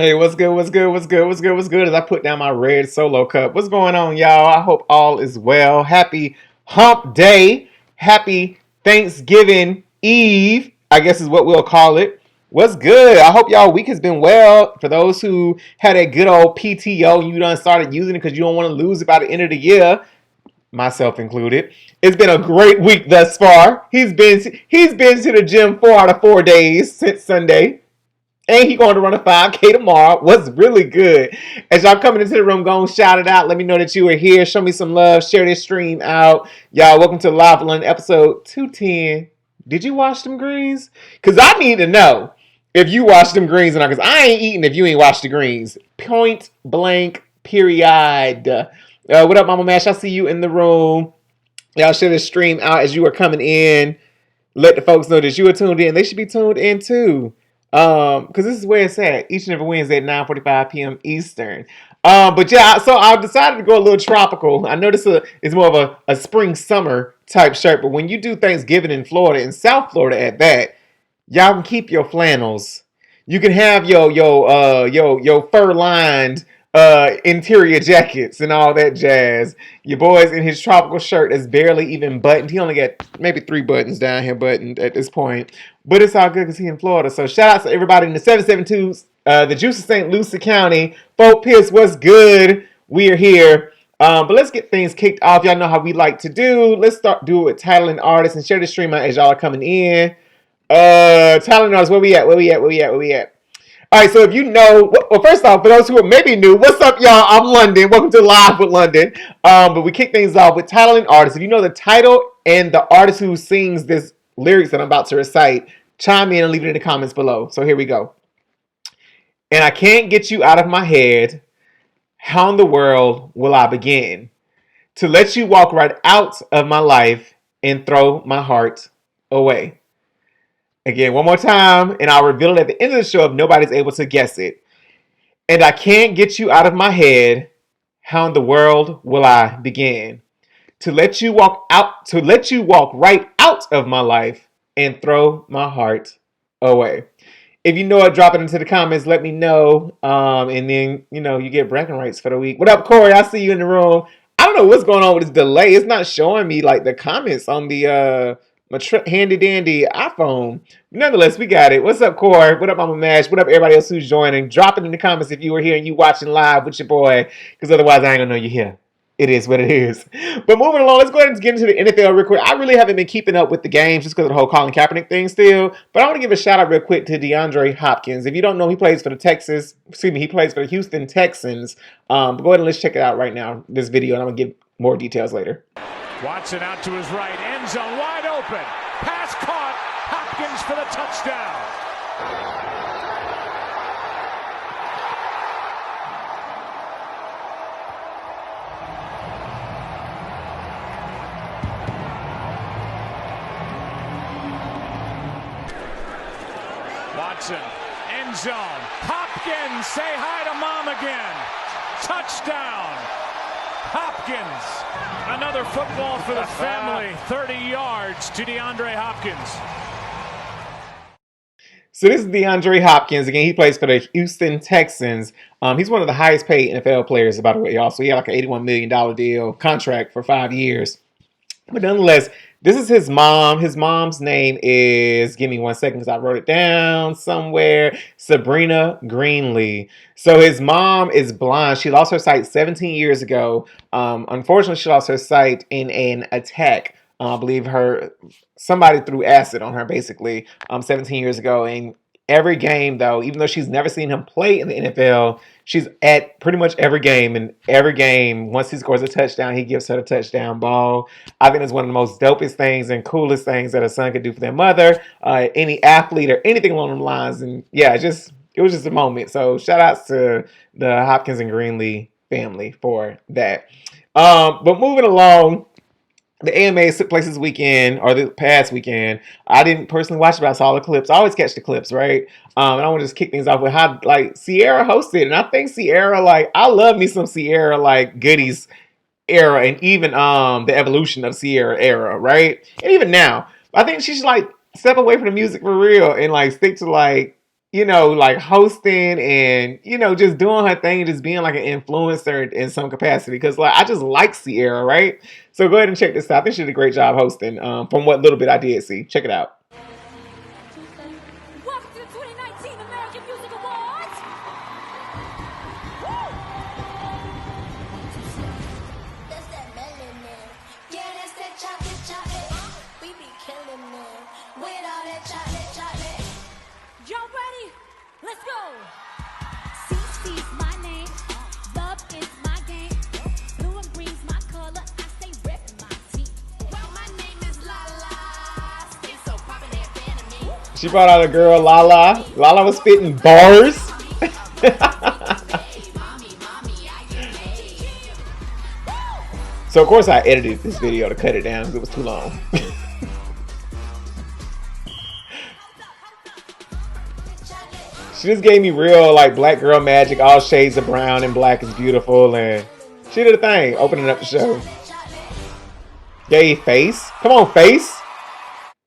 Hey, what's good? What's good? What's good? What's good? What's good? As I put down my red solo cup. What's going on, y'all? I hope all is well. Happy Hump Day. Happy Thanksgiving Eve, I guess is what we'll call it. What's good? I hope y'all week has been well. For those who had a good old PTO and you done started using it because you don't want to lose it by the end of the year, myself included. It's been a great week thus far. He's been to the gym 4 out of 4 days since Sunday. And he going to run a 5K tomorrow. What's really good. As y'all coming into the room, go and shout it out. Let me know that you are here. Show me some love. Share this stream out. Y'all, welcome to Live for London episode 210. Did you wash them greens? Because I need to know if you washed them greens or not. Because I ain't eating if you ain't washed the greens. Point blank, period. What up, Mama Mash? I see you in the room. Y'all share this stream out as you are coming in. Let the folks know that you are tuned in. They should be tuned in too. Because this is where it's at each and every Wednesday at 9:45 p.m. Eastern. But yeah, so I decided to go a little tropical. I know this is more of a spring summer type shirt, but when you do Thanksgiving in Florida, in South Florida at that, y'all can keep your flannels. You can have your fur lined interior jackets and all that jazz. Your boy's in his tropical shirt is barely even buttoned. He only got maybe 3 buttons down here buttoned at this point. But it's all good because he's in Florida. So shout out to everybody in the 772s, the Juice of St. Lucie County. Fort Pierce, what's good? We are here. But let's get things kicked off. Y'all know how we like to do. Let's start do it with title and artists and share the stream out as y'all are coming in. Talent knows where we at, where we at, where we at, where we at. All right, so if you know, well, first off, for those who are maybe new, what's up, y'all? I'm London. Welcome to Live with London. But we kick things off with title and artist. If you know the title and the artist who sings this lyrics that I'm about to recite, chime in and leave it in the comments below. So here we go. And I can't get you out of my head. How in the world will I begin to let you walk right out of my life and throw my heart away? Again, one more time, and I'll reveal it at the end of the show if nobody's able to guess it. And I can't get you out of my head. How in the world will I begin to let you walk right out of my life and throw my heart away? If you know it, drop it into the comments. Let me know. And then, you get bragging rights for the week. What up, Corey? I see you in the room. I don't know what's going on with this delay. It's not showing me like the comments on the my handy dandy iPhone. Nonetheless, we got it. What's up, Corey? What up, Mama Mash? What up, everybody else who's joining? Drop it in the comments if you were here and you watching live with your boy. Because otherwise, I ain't gonna know you're here. It is what it is. But moving along, let's go ahead and get into the NFL real quick. I really haven't been keeping up with the games just because of the whole Colin Kaepernick thing still. But I want to give a shout out real quick to DeAndre Hopkins. If you don't know, he plays for he plays for the Houston Texans. But go ahead and let's check it out right now, this video, and I'm going to give more details later. Watson out to his right, end zone wide open. Pass caught, Hopkins for the touchdown. Watson, end zone. Hopkins, say hi to mom again. Touchdown. Hopkins. Another football for the family. 30 yards to DeAndre Hopkins. So this is DeAndre Hopkins. Again, he plays for the Houston Texans. He's one of the highest paid NFL players, by the way, y'all. So he had like an $81 million deal contract for 5 years. But nonetheless, this is his mom. His mom's name is, give me 1 second because I wrote it down somewhere, Sabrina Greenlee. So his mom is blind. She lost her sight 17 years ago. Unfortunately, she lost her sight in an attack. I believe somebody threw acid on her basically 17 years ago. And every game, though, even though she's never seen him play in the NFL, she's at pretty much every game. And every game, once he scores a touchdown, he gives her the touchdown ball. I think it's one of the most dopest things and coolest things that a son could do for their mother, any athlete or anything along those lines. And yeah, it was just a moment. So shout outs to the Hopkins and Greenlee family for that. But moving along, the AMA took place this weekend, or the past weekend. I didn't personally watch it, but I saw the clips. I always catch the clips, right? And I want to just kick things off with how, Ciara hosted. And I think Ciara, I love me some Ciara, goodies era, and even the evolution of Ciara era, right? And even now. I think she should, step away from the music for real and, stick to, like hosting and, just doing her thing and just being like an influencer in some capacity. Because like I just like Ciara, right? So go ahead and check this out. I think she did a great job hosting from what little bit I did see. Check it out. Welcome to the 2019 American Music Awards. Woo! That's that melanin. Yeah, that's that chocolate. We be killing them with all that chocolate. Y'all ready? Let's go. CC's my name. Love is my game. Blue and green's my color. I stay repping my team. Well, my name is Lala. Skin so poppin' and fan of me. She brought out a girl, Lala. Lala was spitting bars. So of course I edited this video to cut it down because it was too long. She just gave me real like black girl magic, all shades of brown and black is beautiful, and she did a thing, opening up the show. Yay, Face. Come on, Face.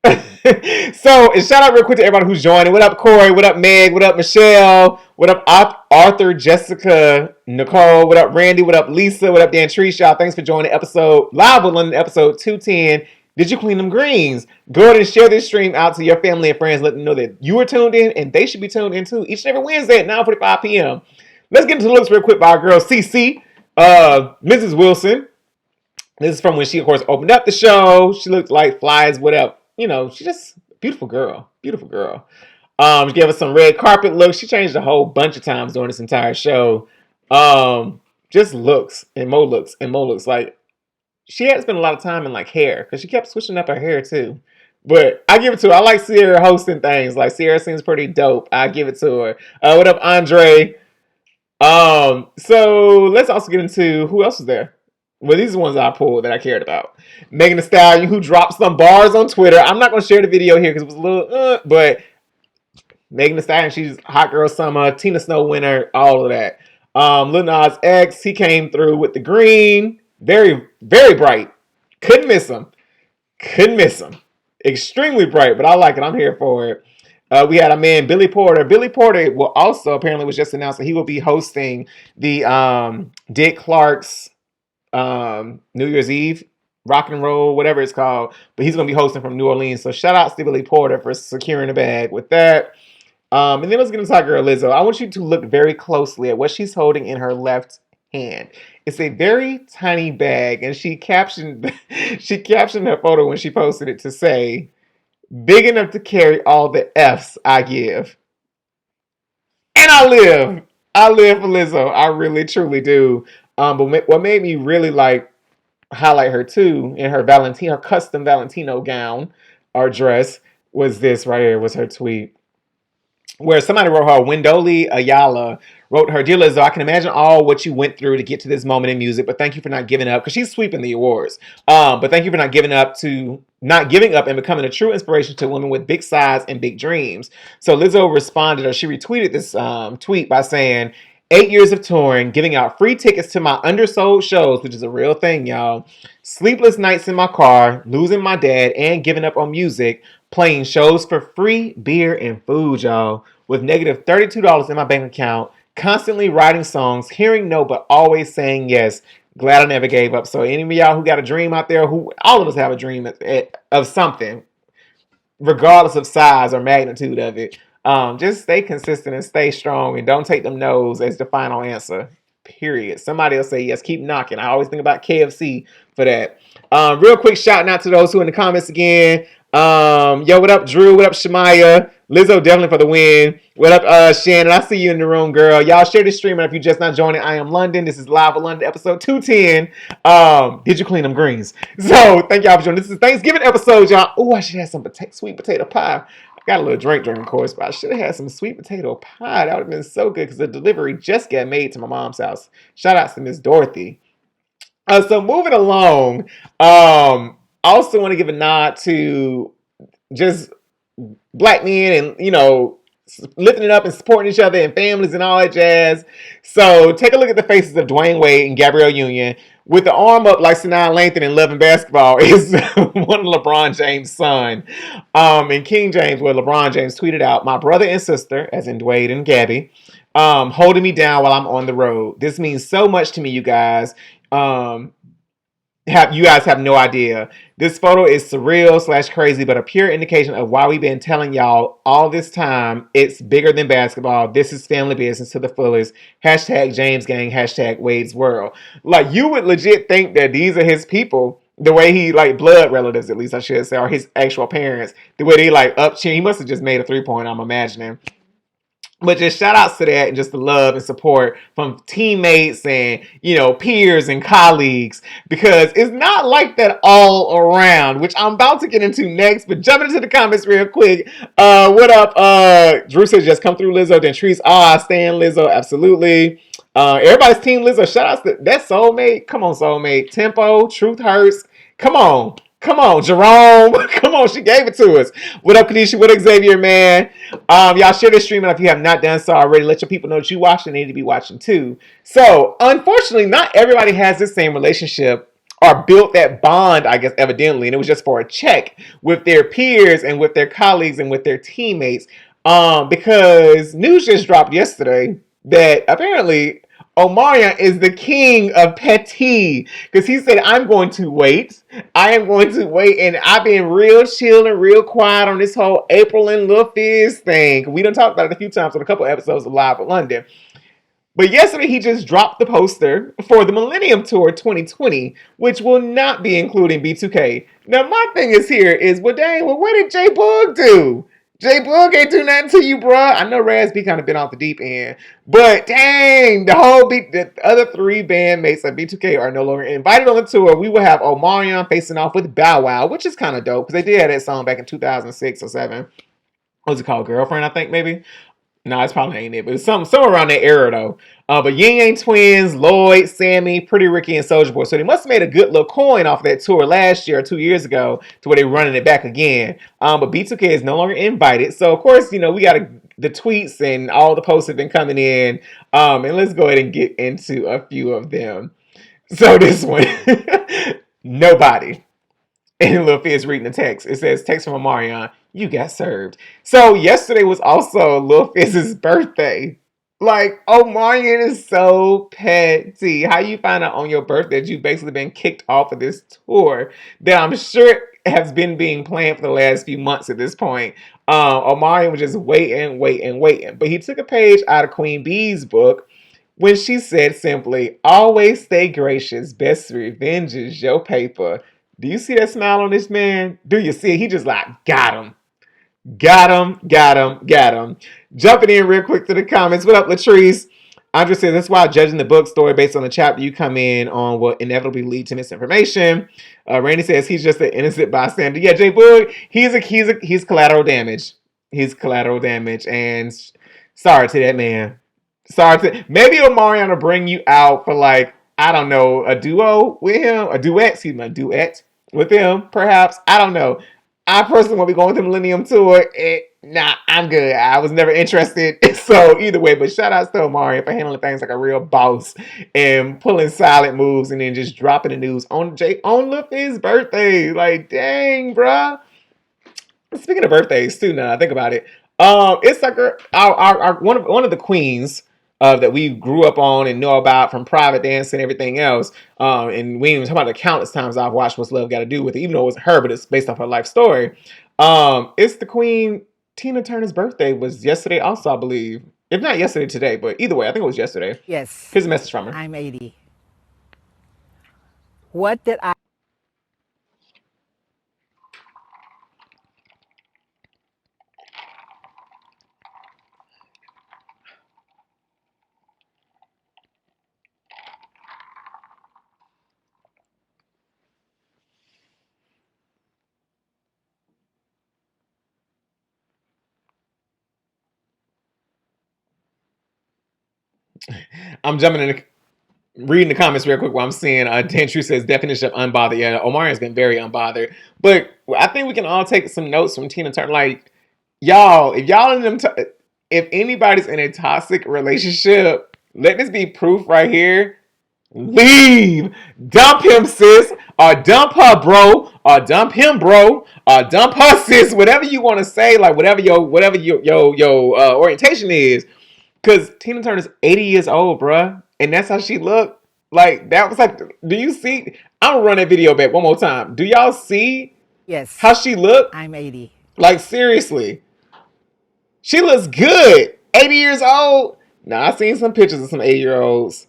So, and shout out real quick to everybody who's joining. What up, Corey? What up, Meg? What up, Michelle? What up, Arthur, Jessica, Nicole? What up, Randy? What up, Lisa? What up, Dan Trees? Y'all, thanks for joining episode live with London, episode 210. Did you clean them greens? Go ahead and share this stream out to your family and friends. Let them know that you are tuned in and they should be tuned in too. Each and every Wednesday at 9:45 p.m. Let's get into the looks real quick by our girl CC, Mrs. Wilson. This is from when she, of course, opened up the show. She looked like flies, whatever. She just beautiful girl. Beautiful girl. She gave us some red carpet looks. She changed a whole bunch of times during this entire show. Just looks and more looks and more looks. Like she had spent a lot of time in like hair because she kept switching up her hair too. But I give it to her. I like Ciara hosting things. Like Ciara seems pretty dope. I give it to her. What up, Andre? So let's also get into who else is there. Well, these are the ones I pulled that I cared about. Megan Thee Stallion, who dropped some bars on Twitter. I'm not going to share the video here because it was a little, but Megan Thee Stallion, she's Hot Girl Summer, Tina Snow winner, all of that. Lil Nas X, he came through with the green. Very, very bright. Couldn't miss him. Extremely bright, but I like it. I'm here for it. We had a man, Billy Porter. Billy Porter will also apparently was just announced that he will be hosting the Dick Clark's New Year's Eve rock and roll, whatever it's called, but he's going to be hosting from New Orleans. So shout out to Billy Porter for securing the bag with that. And then let's get into our girl Lizzo. I want you to look very closely at what she's holding in her left hand. It's a very tiny bag, and she captioned her photo when she posted it to say, "Big enough to carry all the F's I give." And I live for Lizzo. I really truly do. But what made me really like highlight her too in her custom Valentino gown or dress was this right here. Was her tweet where somebody wrote her, Wendoli Ayala wrote her, "Dear Lizzo, I can imagine all what you went through to get to this moment in music, but thank you for not giving up," because she's sweeping the awards. But thank you for not giving up and becoming a true inspiration to women with big size and big dreams. So Lizzo responded, or she retweeted this tweet by saying, 8 years of touring, giving out free tickets to my undersold shows, which is a real thing, y'all. Sleepless nights in my car, losing my dad, and giving up on music. Playing shows for free beer and food, y'all. With negative $32 in my bank account. Constantly writing songs, hearing no, but always saying yes. Glad I never gave up. So any of y'all who got a dream out there, all of us have a dream of something, regardless of size or magnitude of it. Just stay consistent and stay strong and don't take them no's as the final answer. Period. Somebody will say yes, keep knocking. I always think about KFC for that. Real quick shout out to those who in the comments again. Yo, what up, Drew? What up, Shemaya? Lizzo definitely for the win. What up, Shannon? I see you in the room, girl. Y'all share this stream, and if you're just not joining, I am London. This is Live with London, episode 210. Did you clean them greens? So thank y'all for joining. This is Thanksgiving episode, y'all. Oh, I should have some sweet potato pie. I got a little drink during the course, but I should have had some sweet potato pie. That would have been so good because the delivery just got made to my mom's house. Shout out to Miss Dorothy. So moving along, I also want to give a nod to just black men and, lifting it up and supporting each other and families and all that jazz. So take a look at the faces of Dwayne Wade and Gabrielle Union with the arm up like Sanaa Lathan in Love and Basketball is one of LeBron James' son. And King James, where LeBron James tweeted out, "My brother and sister, as in Dwayne and Gabby, holding me down while I'm on the road. This means so much to me, you guys. Um, you guys have no idea. This photo is surreal / crazy, but a pure indication of why we've been telling y'all all this time. It's bigger than basketball. This is family business to the fullest. Hashtag James Gang. Hashtag Wade's World." Like, you would legit think that these are his people. The way he, like, blood relatives, at least I should say, or his actual parents. The way they, like, up chin. He must have just made a 3-point, I'm imagining. But just shout outs to that and just the love and support from teammates and, you know, peers and colleagues, because it's not like that all around, which I'm about to get into next. But jumping into the comments real quick. What up? Drew says, just come through Lizzo. Then Trees, I stand Lizzo. Absolutely. Everybody's team Lizzo. Shout outs to that Soulmate. Come on, Soulmate. Tempo, Truth Hurts. Come on. Come on, Jerome. Come on, she gave it to us. What up, Kanisha? What up, Xavier, man? Y'all share this stream, and if you have not done so already, let your people know that you watch and they need to be watching too. So, unfortunately, not everybody has the same relationship or built that bond, I guess, evidently, and it was just for a check with their peers and with their colleagues and with their teammates. Because news just dropped yesterday that apparently Omarion is the king of petty, because he said, I'm going to wait. I am going to wait. And I've been real chill and real quiet on this whole April and Lil Fizz thing. We done talked about it a few times on a couple episodes of Live at London. But yesterday, he just dropped the poster for the Millennium Tour 2020, which will not be including B2K. Now, my thing is here is, well, dang, well, what did J Boog do? J Boog ain't do nothing to you, bruh. I know Raz B kind of been off the deep end, but dang, the other 3 bandmates of B2K are no longer invited on the tour. We will have Omarion facing off with Bow Wow, which is kind of dope, because they did have that song back in 2006 or 7. What was it called? Girlfriend, I think, maybe? No, it's probably ain't it, but it's somewhere around that era though. But Ying Yang Twins, Lloyd, Sammy, Pretty Ricky, and Soulja Boy. So they must have made a good little coin off that tour last year or 2 years ago to where they're running it back again. But B2K is no longer invited. So of course, you know, we got the tweets and all the posts have been coming in. And let's go ahead and get into a few of them. So this one, nobody. And Lil Fizz reading the text. It says, text from Omarion, you got served. So yesterday was also Lil Fizz's birthday. Like, Omarion is so petty. How you find out on your birthday that you've basically been kicked off of this tour that I'm sure has been being planned for the last few months at this point. Omarion was just waiting. But he took a page out of Queen Bee's book when she said simply, always stay gracious. Best revenge is your paper. Do you see that smile on this man? Do you see it? He just like, got him. Got him. Jumping in real quick to the comments. What up, Latrice? Andrea says, that's why judging the book story based on the chapter you come in on will inevitably lead to misinformation. Randy says he's just an innocent bystander. Yeah, J Boog, he's collateral damage. He's collateral damage. And sorry to that man. Maybe Omarion will bring you out for, like, I don't know, a duo with him, a duet with him, perhaps. I don't know. I personally won't be going to the Millennium Tour. Nah, I'm good. I was never interested. So either way, but shout out to Omarion for handling things like a real boss and pulling silent moves and then just dropping the news on Lil Fizz's birthday. Like, dang, bruh. Speaking of birthdays too, now I think about it. It's like our one of the queens that we grew up on and know about from Private Dance and everything else. And we even talk about the countless times I've watched What's Love Got to Do with it, even though it wasn't her, but it's based off her life story. It's the Queen Tina Turner's birthday was yesterday also, I believe. If not yesterday, today, but either way, I think it was yesterday. Yes. Here's a message from her. I'm 80. What did I I'm jumping in reading the comments real quick while I'm seeing Dan True says definition of unbothered. Yeah, Omarion's been very unbothered. But I think we can all take some notes from Tina Turner. Like, y'all, if y'all in them if anybody's in a toxic relationship, let this be proof right here. Leave. Dump him, sis. Or dump her, bro. Or dump him, bro. Or dump her, sis. Whatever you want to say, like whatever your orientation is. Cause Tina Turner's 80 years old, bruh. And that's how she looked. Like, that was like, do you see? I'm gonna run that video back one more time. Do y'all see Yes, how she looked? I'm 80. Like, seriously. She looks good. 80 years old. Now, I've seen some pictures of some 80-year-olds.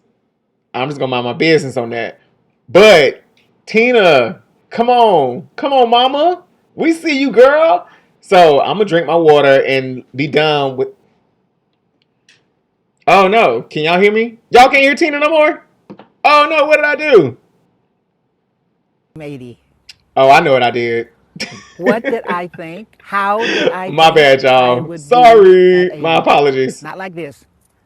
I'm just gonna mind my business on that. But, Tina, come on. Come on, mama. We see you, girl. So, I'm gonna drink my water and be done with. Oh, no. Can y'all hear me? Y'all can't hear Tina no more? Oh, no. What did I do? I'm 80. Oh, I know what I did. What did I think? How did I My think bad, I y'all. would be Sorry. at My 80? apologies. Not like this.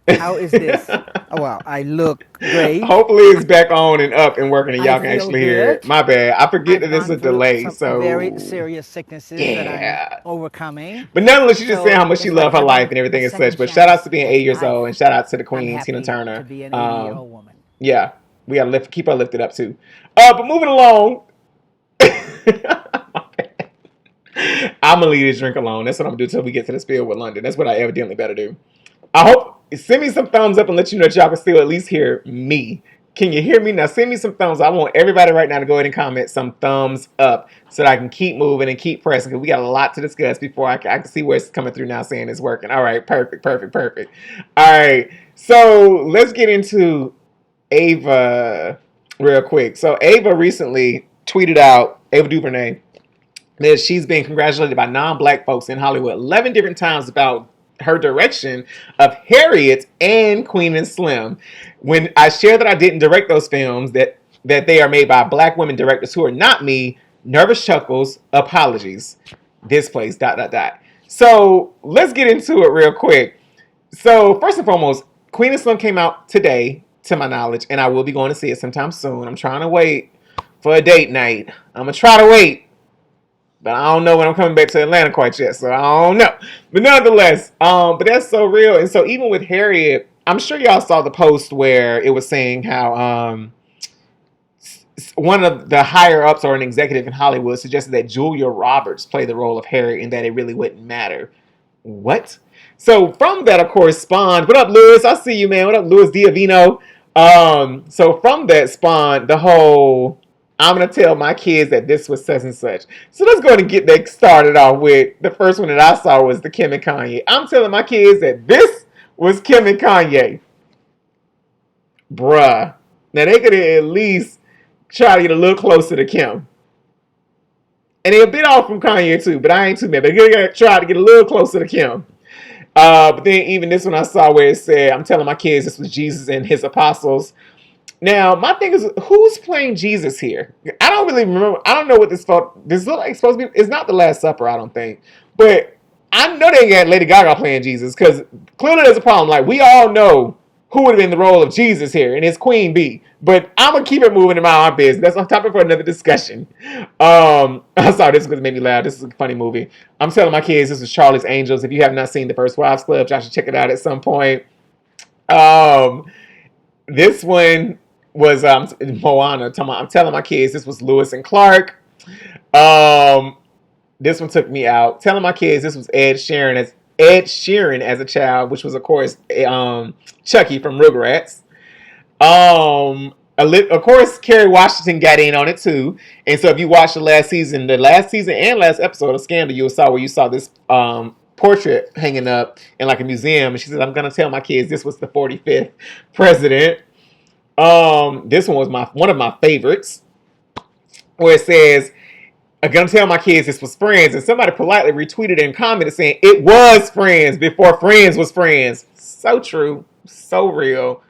How is this? Oh, well, I look great. Hopefully it's back on and up and working and I y'all can feel actually hear it. good. My bad. I forget I've that it's gone a through delay. some very So, serious sicknesses that I'm yeah. overcoming. But nonetheless, she's just saying how So much she it's like loved her life having and a everything and such. second But shout out to chance being at 8 years old and life. shout out to the I'm queen, Tina happy to Turner. be an 80-year-old woman. Yeah. We gotta keep her lifted up too. But moving along. I'm gonna leave this drink alone. That's what I'm gonna do till we get to the spiel with London. That's what I evidently better do. I hope send me some thumbs up and let you know that y'all can still at least hear me. Can you hear me? Now send me some thumbs. I want everybody right now to go ahead and comment some thumbs up so that I can keep moving and keep pressing because we got a lot to discuss before I can see where it's coming through now saying it's working. All right, perfect. All right, so let's get into Ava real quick. So Ava recently tweeted out, Ava DuVernay, that she's been congratulated by non-black folks in Hollywood 11 different times about her direction of Harriet and Queen and Slim. When I share that I didn't direct those films, that they are made by black women directors who are not me, nervous chuckles, apologies. This place, ... So let's get into it real quick. So first and foremost, Queen and Slim came out today, to my knowledge, and I will be going to see it sometime soon. I'm trying to wait for a date night. I'm going to try to wait. But I don't know when I'm coming back to Atlanta quite yet, so I don't know. But nonetheless, but that's so real. And so even with Harriet, I'm sure y'all saw the post where it was saying how one of the higher ups or an executive in Hollywood suggested that Julia Roberts play the role of Harriet and that it really wouldn't matter. What? So from that, of course, spawned. What up, Louis? I see you, man. What up, Louis Diavino? So from that spawned the whole, I'm gonna tell my kids that this was such and such. So let's go ahead and get that started off with the first one that I saw was the Kim and Kanye. I'm telling my kids that this was Kim and Kanye. Bruh. Now they could at least try to get a little closer to Kim. And they're a bit off from Kanye too, but I ain't too mad. They're gonna try to get a little closer to Kim. But then even this one I saw where it said, I'm telling my kids this was Jesus and his apostles. Now, my thing is, who's playing Jesus here? I don't really remember. I don't know what this felt. This look like supposed to be. It's not the Last Supper, I don't think. But I know they got Lady Gaga playing Jesus because clearly there's a problem. Like, we all know who would have been the role of Jesus here, and it's Queen Bee. But I'm going to keep it moving in my own business. That's on topic for another discussion. I'm sorry, this made me laugh. This is a funny movie. I'm telling my kids this is Charlie's Angels. If you have not seen The First Wives Club, y'all should check it out at some point. This one was Moana. I'm telling my kids this was Lewis and Clark. This one took me out. Telling my kids this was Ed Sheeran as a child, which was of course Chucky from Rugrats. Of course, Kerry Washington got in on it too. And so if you watched the last season and last episode of Scandal, you saw this portrait hanging up in like a museum. And she said, I'm going to tell my kids this was the 45th president. This one was one of my favorites, where it says, I'm gonna tell my kids this was Friends, and somebody politely retweeted and commented saying it was Friends before Friends was Friends. So true, so real.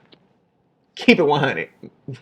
Keep it 100.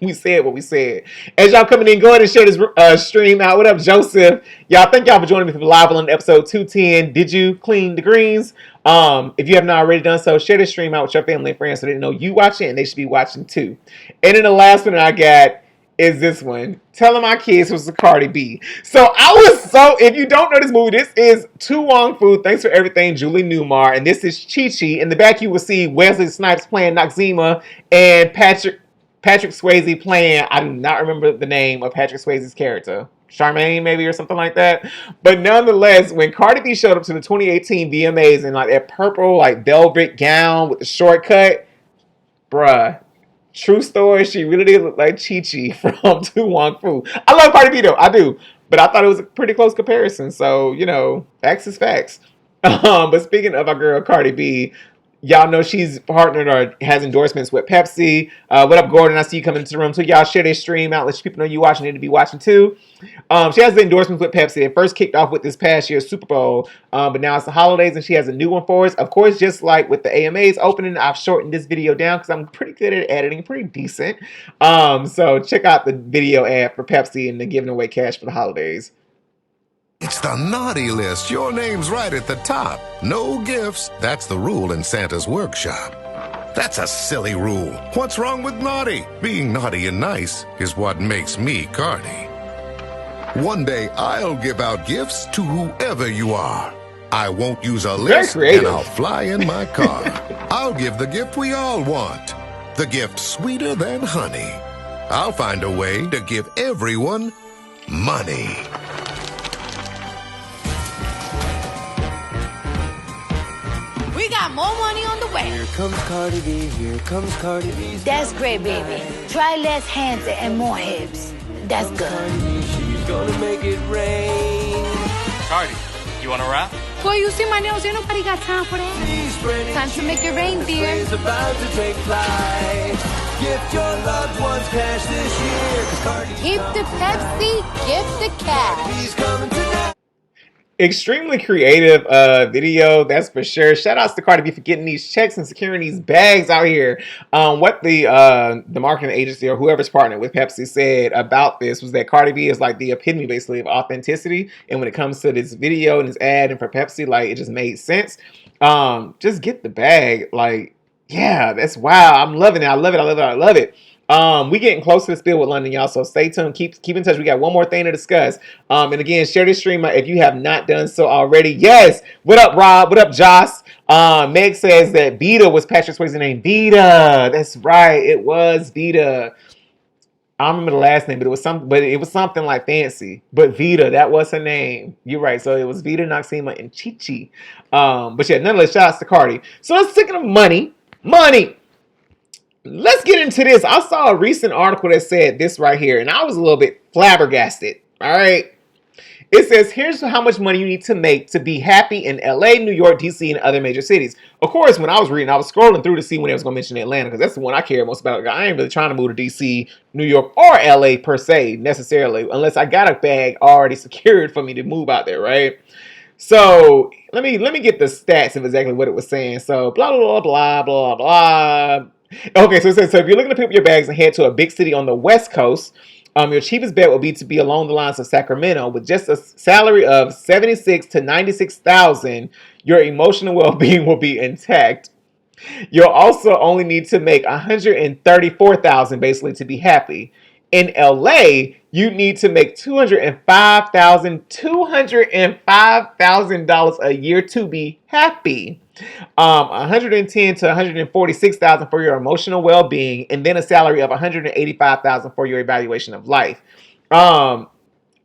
We said what we said. As y'all coming in, go ahead and share this stream out. What up, Joseph? Y'all, thank y'all for joining me for live on episode 210. Did you clean the greens? If you have not already done so, share this stream out with your family and friends so they know you watching and they should be watching too. And then the last one that I got is this one. Telling My Kids was the Cardi B. So if you don't know this movie, this is To Wong Fu, Thanks for Everything, Julie Newmar, and this is Chi Chi. In the back, you will see Wesley Snipes playing Noxzema and Patrick Swayze playing, I do not remember the name of Patrick Swayze's character. Charmaine, maybe, or something like that. But nonetheless, when Cardi B showed up to the 2018 VMAs in like that purple, like velvet gown with the shortcut, bruh, true story, she really did look like Chi Chi from To Wong Fu. I love Cardi B though, I do. But I thought it was a pretty close comparison. So, facts is facts. But speaking of our girl Cardi B, y'all know she's partnered or has endorsements with Pepsi. What up, Gordon? I see you coming into the room too. Y'all share this stream out. Let people know you watching. Need to be watching too. She has the endorsements with Pepsi. It first kicked off with this past year's Super Bowl, but now it's the holidays and she has a new one for us. Of course, just like with the AMAs opening, I've shortened this video down because I'm pretty good at editing, pretty decent. So check out the video ad for Pepsi and the giving away cash for the holidays. It's the naughty list. Your name's right at the top. No gifts. That's the rule in Santa's workshop. That's a silly rule. What's wrong with naughty? Being naughty and nice is what makes me Cardi. One day I'll give out gifts to whoever you are. I won't use a list and I'll fly in my car. I'll give the gift we all want. The gift sweeter than honey. I'll find a way to give everyone money. We got more money on the way. Here comes Cardi B, here comes Cardi B. That's great, baby. Try less hands and more hips. That's good. Cardi B, she's gonna make it rain. Cardi, you wanna rap? Boy, you see my nails? Ain't nobody got time for that. Time to make it rain, dear. It's about to take flight. Gift your loved ones cash this year. 'Cause Cardi Keep the Pepsi, gift the cash. B's coming tonight. Extremely creative video, that's for sure. Shout outs to Cardi B for getting these checks and securing these bags out here. What the marketing agency or whoever's partnered with Pepsi said about this was that Cardi B is like the epitome basically of authenticity. And when it comes to this video and this ad and for Pepsi, like it just made sense. Just get the bag. Like, yeah, that's wow. I'm loving it. I love it. I love it. I love it. We getting close to the spill with London, y'all, so stay tuned. Keep in touch. We got one more thing to discuss. And again, share this stream if you have not done so already. Yes. What up, Rob? What up, Joss? Meg says that Vita was Patrick Swayze's name. Vita. That's right. It was Vita. I don't remember the last name, but it was something like fancy. But Vita, that was her name. You're right. So it was Vita, Noxzema, and Chi Chi. But yeah, nonetheless, shout outs to Cardi. So let's take of money. Let's get into this. I saw a recent article that said this right here, and I was a little bit flabbergasted. All right. It says, here's how much money you need to make to be happy in LA, New York, DC, and other major cities. Of course, when I was reading, I was scrolling through to see when they was going to mention Atlanta, because that's the one I care most about. I ain't really trying to move to DC, New York, or LA per se, necessarily, unless I got a bag already secured for me to move out there, right? So let me get the stats of exactly what it was saying. So blah, blah, blah, blah, blah, blah. Okay, so it says, so if you're looking to pick up your bags and head to a big city on the West Coast, your cheapest bet will be to be along the lines of Sacramento with just a salary of $76,000 to $96,000. Your emotional well-being will be intact. You'll also only need to make $134,000 basically to be happy. In LA, you need to make $205,000 a year to be happy. $110,000 to $146,000 for your emotional well-being, and then a salary of $185,000 for your evaluation of life. I'm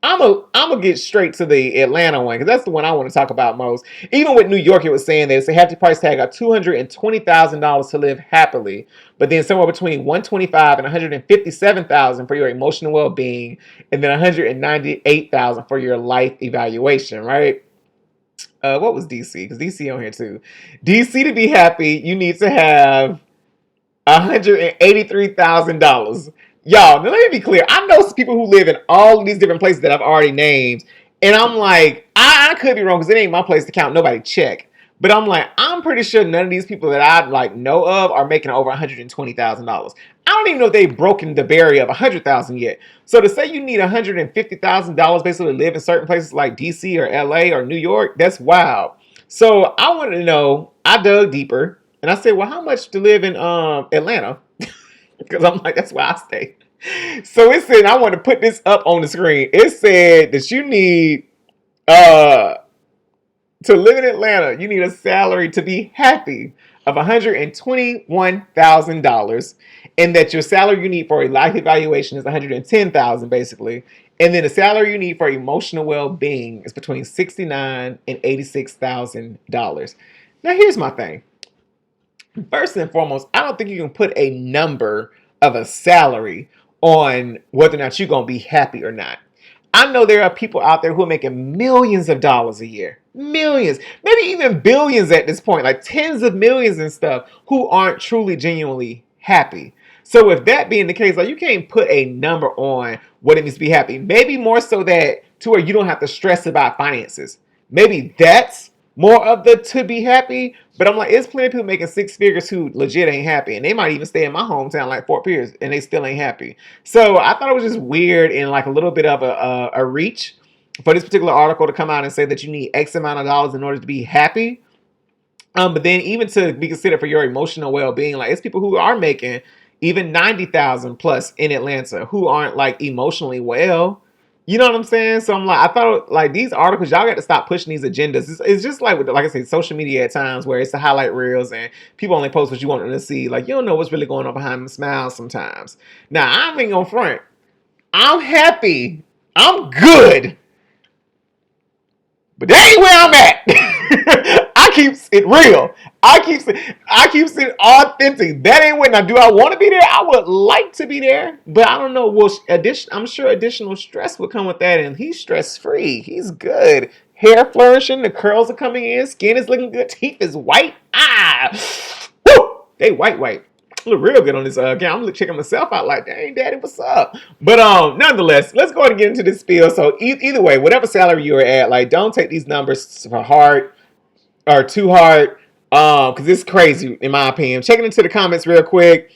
gonna get straight to the Atlanta one because that's the one I want to talk about most. Even with New York, it was saying that it's a hefty price tag of $220,000 to live happily, but then somewhere between $125,000 and $157,000 for your emotional well-being, and then $198,000 for your life evaluation. Right? What was DC? Because DC on here too. DC, to be happy, you need to have $183,000. Y'all, now let me be clear. I know some people who live in all of these different places that I've already named. And I'm like, I could be wrong because it ain't my place to count nobody check. But I'm like, I'm pretty sure none of these people that I like know of are making over $120,000. I don't even know if they've broken the barrier of $100,000 yet. So to say you need $150,000 basically to live in certain places like DC or LA or New York, that's wild. So I wanted to know, I dug deeper and I said, well, how much to live in Atlanta? Because I'm like, that's where I stay. So it said, I want to put this up on the screen. It said that you need to live in Atlanta, you need a salary to be happy of $121,000, and that your salary you need for a life evaluation is $110,000 basically, and then the salary you need for emotional well-being is between $69,000 and $86,000. Now here's my thing. First and foremost, I don't think you can put a number of a salary on whether or not you're going to be happy or not. I know there are people out there who are making millions of dollars a year. Millions. Maybe even billions at this point. Like tens of millions and stuff who aren't truly, genuinely happy. So with that being the case, like you can't put a number on what it means to be happy. Maybe more so that to where you don't have to stress about finances. Maybe that's more of the to be happy. But I'm like, it's plenty of people making six figures who legit ain't happy. And they might even stay in my hometown like Fort Pierce and they still ain't happy. So I thought it was just weird and like a little bit of a reach for this particular article to come out and say that you need X amount of dollars in order to be happy. But then even to be considered for your emotional well-being, like it's people who are making even 90,000 plus in Atlanta who aren't like emotionally well. You know what I'm saying? So I'm like, I thought like these articles, y'all got to stop pushing these agendas. It's just like, like I said, social media at times where it's the highlight reels and people only post what you want them to see. Like, you don't know what's really going on behind the smiles sometimes. Now, I ain't gonna front. I'm happy. I'm good. But that ain't where I'm at. I keep it real. I keep it authentic. That ain't where. Now, do I want to be there? I would like to be there, but I don't know. Well, I'm sure additional stress would come with that, and he's stress free. He's good. Hair flourishing. The curls are coming in. Skin is looking good. Teeth is white. Woo! They white. Look real good on this account. I'm checking myself out like, dang, daddy, what's up? But nonetheless, let's go ahead and get into this spiel. So either way, whatever salary you're at, like, don't take these numbers for hard or too hard, because it's crazy in my opinion. Checking into the comments real quick.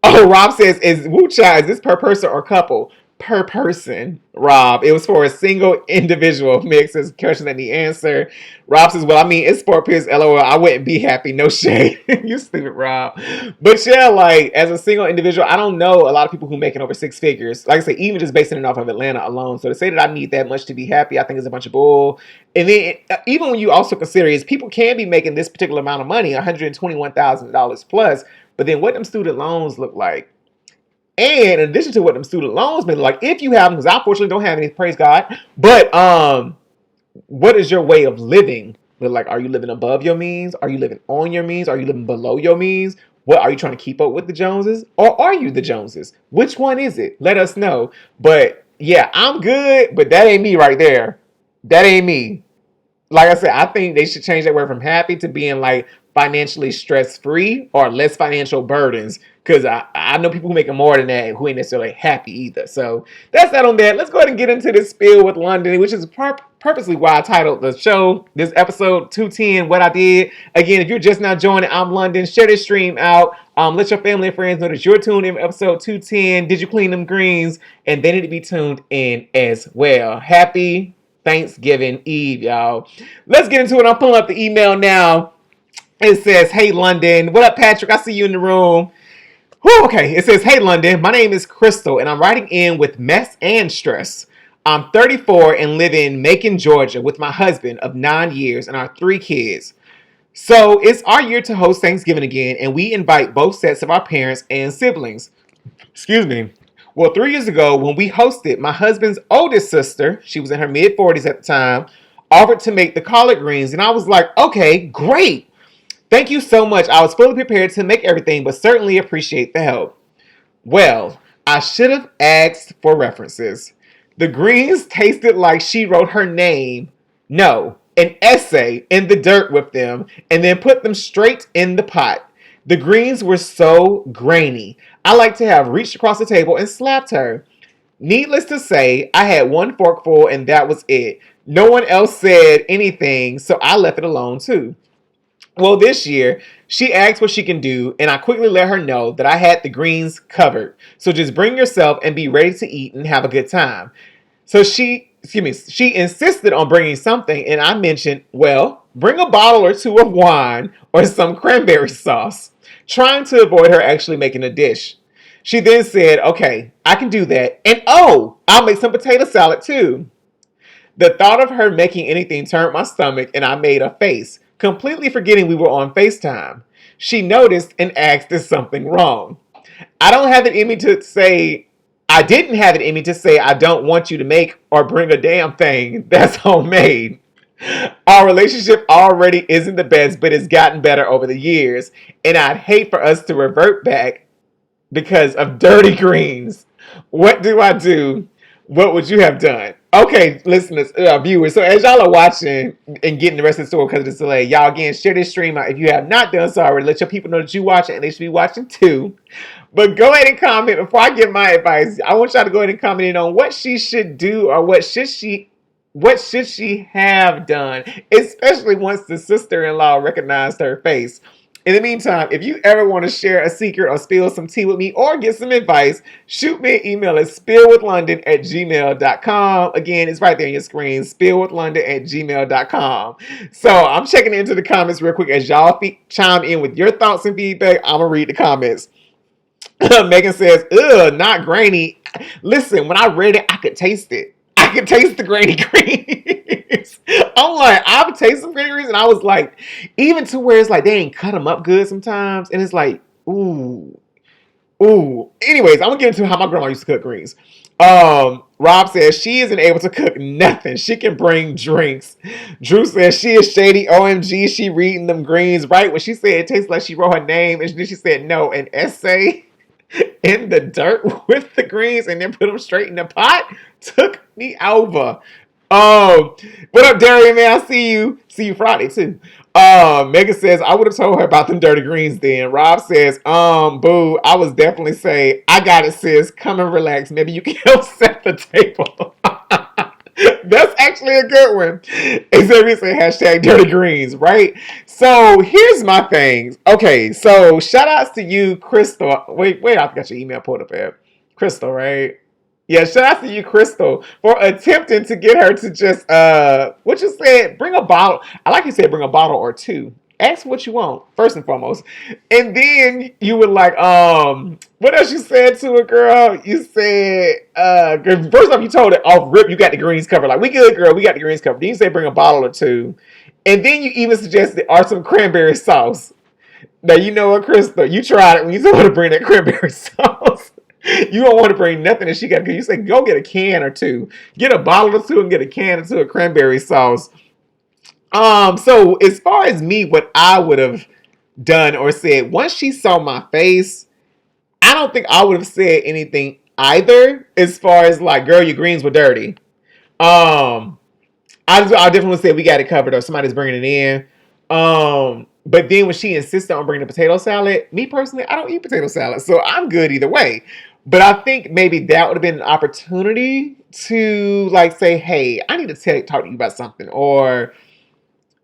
Oh, Rob says, is Wu Cha, is this per person or couple? Per person, Rob. It was for a single individual. Mix says question that the answer. Rob says, well, I mean, it's Fort Pierce, LOL. I wouldn't be happy. No shade. You stupid, Rob. But yeah, like, as a single individual, I don't know a lot of people who making over six figures. Like I said, even just basing it off of Atlanta alone. So to say that I need that much to be happy, I think is a bunch of bull. And then even when you also consider is people can be making this particular amount of money, $121,000 plus. But then what them student loans look like? And in addition to what them student loans may look like, if you have them, because I unfortunately don't have any, praise God. But what is your way of living? Like, are you living above your means? Are you living on your means? Are you living below your means? What are you trying to keep up with the Joneses? Or are you the Joneses? Which one is it? Let us know. But yeah, I'm good, but that ain't me right there. That ain't me. Like I said, I think they should change that word from happy to being like financially stress-free or less financial burdens. Because I know people who making more than that who ain't necessarily happy either. So that's that on that. Let's go ahead and get into this spiel with London, which is purposely why I titled the show, this episode 210, What I Did. Again, if you're just now joining, I'm London. Share this stream out. Let your family and friends know that you're tuned in for episode 210. Did you clean them greens? And they need to be tuned in as well. Happy Thanksgiving Eve, y'all. Let's get into it. I'm pulling up the email now. It says, hey, London. What up, Patrick? I see you in the room. Whew, okay, it says, hey, London. My name is Crystal, and I'm writing in with mess and stress. I'm 34 and live in Macon, Georgia with my husband of 9 years and our 3 kids. So it's our year to host Thanksgiving again, and we invite both sets of our parents and siblings. Excuse me. Well, 3 years ago, when we hosted, my husband's oldest sister, she was in her mid-40s at the time, offered to make the collard greens, and I was like, okay, great. Thank you so much. I was fully prepared to make everything, but certainly appreciate the help. Well, I should have asked for references. The greens tasted like she wrote her name, no, an essay in the dirt with them, and then put them straight in the pot. The greens were so grainy. I like to have reached across the table and slapped her. Needless to say, I had one forkful and that was it. No one else said anything, so I left it alone too. Well, this year, she asked what she can do, and I quickly let her know that I had the greens covered. So just bring yourself and be ready to eat and have a good time. So she insisted on bringing something, and I mentioned, well, bring a bottle or two of wine or some cranberry sauce, trying to avoid her actually making a dish. She then said, okay, I can do that. And oh, I'll make some potato salad too. The thought of her making anything turned my stomach and I made a face, completely forgetting we were on FaceTime. She noticed and asked, is something wrong? I don't have it in me to say, I didn't have it in me to say I don't want you to make or bring a damn thing that's homemade. Our relationship already isn't the best, but it's gotten better over the years. And I'd hate for us to revert back because of dirty greens. What do I do? What would you have done? Okay, listeners, viewers. So as y'all are watching and getting the rest of the story because of this delay, y'all again share this stream out. If you have not done so already, let your people know that you watch it and they should be watching too. But go ahead and comment before I give my advice. I want y'all to go ahead and comment in on what she should do or what should she have done, especially once the sister-in-law recognized her face. In the meantime, if you ever want to share a secret or spill some tea with me or get some advice, shoot me an email at spillwithlondon@gmail.com. Again, it's right there on your screen, spillwithlondon@gmail.com. So I'm checking into the comments real quick as y'all chime in with your thoughts and feedback. I'm going to read the comments. Megan says, ugh, not grainy. Listen, when I read it, I could taste it. I could taste the grainy greens. I'm like, I've tasted some grainy greens, and I was like, even to where it's like they ain't cut them up good sometimes, and it's like, ooh. Anyways, I'm gonna get into how my grandma used to cook greens. Rob says she isn't able to cook nothing. She can bring drinks. Drew says she is shady. OMG, she reading them greens right when she said it tastes like she wrote her name, and then she said no, an essay in the dirt with the greens and then put them straight in the pot. Took me over. What up, Darian, man? I see you. See you Friday, too. Megan says, I would have told her about them dirty greens then. Rob says, boo, I was definitely say, I got it, sis. Come and relax. Maybe you can help set the table. That's actually a good one. Xavier said hashtag dirty greens, right? So here's my thing. Okay, so shout outs to you, Crystal. Wait, I got your email pulled up there. Crystal, right? Yeah, shout out to you, Crystal, for attempting to get her to just, what you said, bring a bottle. I like you said, bring a bottle or two. Ask what you want, first and foremost. And then you were like, what else you said to a girl? You said, first off, you told it off rip, you got the greens covered. Like, we good, girl, we got the greens covered. Then you said, bring a bottle or two. And then you even suggested, or some cranberry sauce. Now, you know what, Crystal? You tried it when you said, to bring that cranberry sauce. You don't want to bring nothing that she got. You say, go get a can or two. Get a bottle or two and get a can or two of cranberry sauce. So as far as me, what I would have done or said, once she saw my face, I don't think I would have said anything either as far as like, girl, your greens were dirty. I definitely say we got it covered or somebody's bringing it in. But then when she insisted on bringing the potato salad, me personally, I don't eat potato salad, so I'm good either way. But I think maybe that would have been an opportunity to like say, hey, I need to talk to you about something, or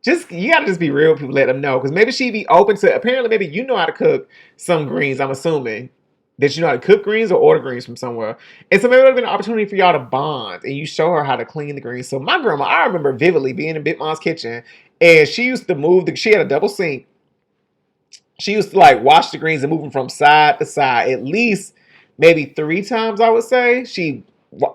just, you gotta just be real with people, let them know. Because maybe she'd be open to, apparently maybe you know how to cook some greens, I'm assuming. That you know how to cook greens or order greens from somewhere. And so maybe it would have been an opportunity for y'all to bond and you show her how to clean the greens. So my grandma, I remember vividly being in Big Mom's kitchen and she used to she had a double sink. She used to like wash the greens and move them from side to side at least maybe 3 times, I would say. She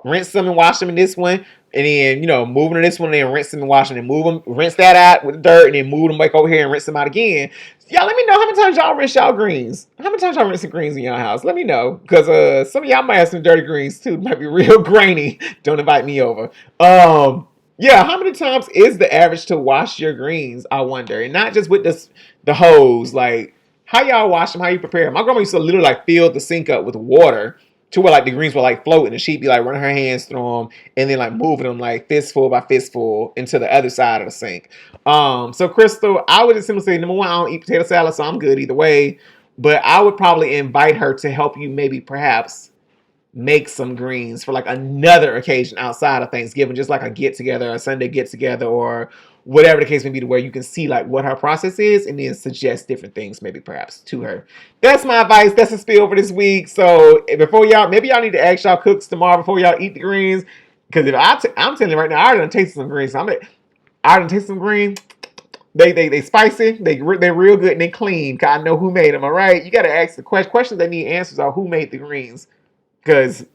rinsed them and washed them in this one. And then, you know, moving to this one and then rinse them and wash them and move them, rinse that out with the dirt and then move them back over here and rinse them out again. Y'all let me know how many times y'all rinse y'all greens. How many times y'all rinse some greens in y'all house? Let me know. Because some of y'all might have some dirty greens too. It might be real grainy. Don't invite me over. Yeah, how many times is the average to wash your greens, I wonder? And not just with the hose. Like, how y'all wash them? How you prepare them? My grandma used to literally like fill the sink up with water to where like the greens were like floating and she'd be like running her hands through them and then like moving them like fistful by fistful into the other side of the sink. So Crystal, I would just simply say, number one, I don't eat potato salad, so I'm good either way. But I would probably invite her to help you maybe perhaps make some greens for like another occasion outside of Thanksgiving, just like a get together, a Sunday get together, or whatever the case may be, to where you can see like what her process is and then suggest different things maybe perhaps to her. That's my advice. That's a spill for this week. So before y'all, maybe y'all need to ask y'all cooks tomorrow before y'all eat the greens. Because if I'm telling you right now, I already done tasted some greens. So I done tasted some greens. They spicy. They're real good and they clean. Cause I know who made them. All right, you gotta ask the questions that need answers are who made the greens, because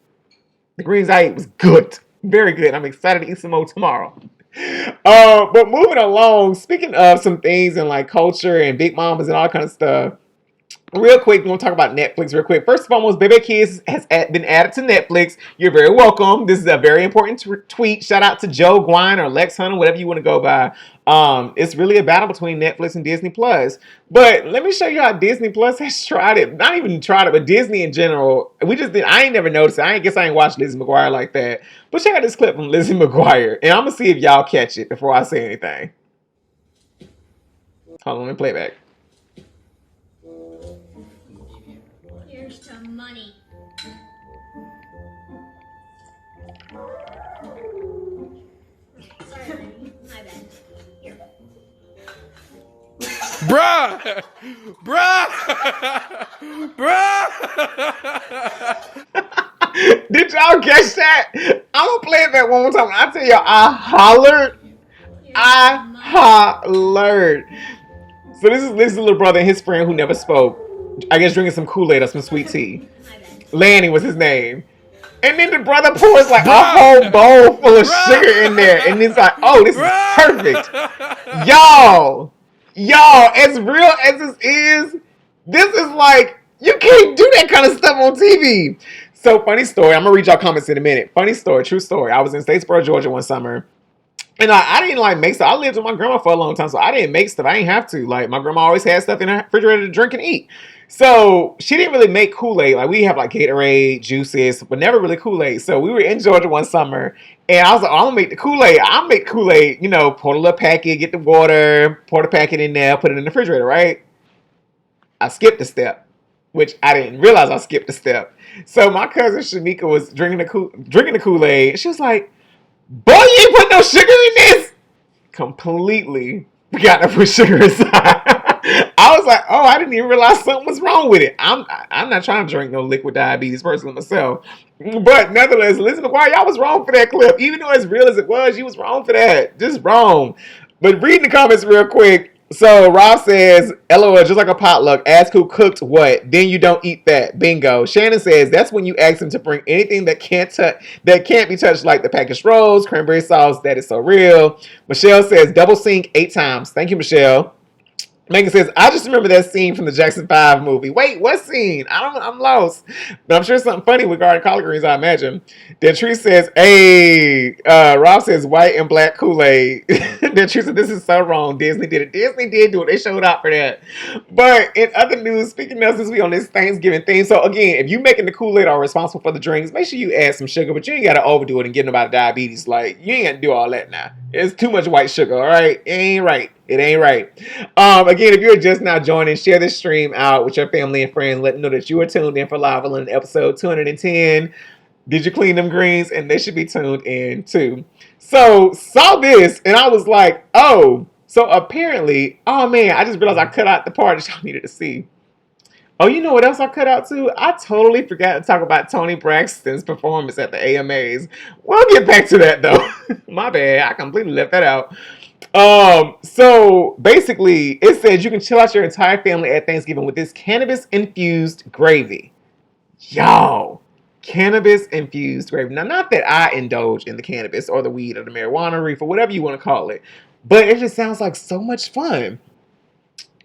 the greens I ate was good, very good. I'm excited to eat some more tomorrow. But moving along, speaking of some things and like culture and big mamas and all kind of stuff. Real quick, we're going to talk about Netflix real quick. First and foremost, Baby Kids has been added to Netflix. You're very welcome. This is a very important tweet. Shout out to Joe Gwine or Lex Hunter, whatever you want to go by. It's really a battle between Netflix and Disney Plus. But let me show you how Disney Plus has tried it. Not even tried it, but Disney in general. I ain't never noticed it. I guess I ain't watched Lizzie McGuire like that. But check out this clip from Lizzie McGuire. And I'm going to see if y'all catch it before I say anything. Hold on, let me play it back. Here's some money. Sorry, my bad. Here. Bruh! Did y'all catch that? I'm gonna play it back one more time. I tell y'all, I hollered. So this is Lizzie's little brother and his friend who never spoke. I guess drinking some Kool-Aid or some sweet tea. Lanny was his name. And then the brother pours like a whole bowl full of sugar in there. And it's like, oh, this is perfect. Y'all, as real as this is like, you can't do that kind of stuff on TV. So funny story. I'm going to read y'all comments in a minute. Funny story, true story. I was in Statesboro, Georgia one summer. And I didn't like make stuff. I lived with my grandma for a long time, so I didn't make stuff. I didn't have to. Like, my grandma always had stuff in her refrigerator to drink and eat. So she didn't really make Kool-Aid. Like, we have like Gatorade, juices, but never really Kool-Aid. So we were in Georgia one summer, and I was like, oh, I'm gonna make the Kool-Aid. I'll make Kool-Aid, pour the little packet, get the water, pour the packet in there, put it in the refrigerator, right? I skipped a step, which I didn't realize I skipped a step. So my cousin Shanika was drinking the Kool-Aid. She was like, boy, you ain't put no sugar in this. Completely forgot to put sugar inside. I was like, oh, I didn't even realize something was wrong with it. I'm not trying to drink no liquid diabetes personally myself. But nevertheless, Lizzie McGuire, y'all was wrong for that clip. Even though as real as it was, you was wrong for that. Just wrong. But reading the comments real quick. So Rob says, LOL, just like a potluck. Ask who cooked what. Then you don't eat that. Bingo. Shannon says, that's when you ask them to bring anything that can't be touched, like the packaged rolls, cranberry sauce. That is so real. Michelle says, double sink 8 times. Thank you, Michelle. Megan says, I just remember that scene from the Jackson 5 movie. Wait, what scene? I'm lost. But I'm sure something funny regarding collard greens, I imagine. Then Tree says, hey, Rob says white and black Kool-Aid. Then Tree said, this is so wrong. Disney did it. Disney did do it. They showed up for that. But in other news, speaking of, since we on this Thanksgiving theme, so again, if you making the Kool-Aid or responsible for the drinks, make sure you add some sugar, but you ain't got to overdo it and get nobody diabetes. Like, you ain't got to do all that now. It's too much white sugar, all right? It ain't right. It ain't right. Again, if you're just now joining, share this stream out with your family and friends. Let them know that you are tuned in for Live in episode 210. Did you clean them greens? And they should be tuned in too. So, saw this and I was like, oh. So apparently, oh man, I just realized I cut out the part that y'all needed to see. Oh, you know what else I cut out too? I totally forgot to talk about Toni Braxton's performance at the AMAs. We'll get back to that though. My bad. I completely left that out. So basically it says you can chill out your entire family at Thanksgiving with this cannabis infused gravy. Yo, cannabis infused gravy. Now, not that I indulge in the cannabis or the weed or the marijuana, reefer, whatever you want to call it, but it just sounds like so much fun.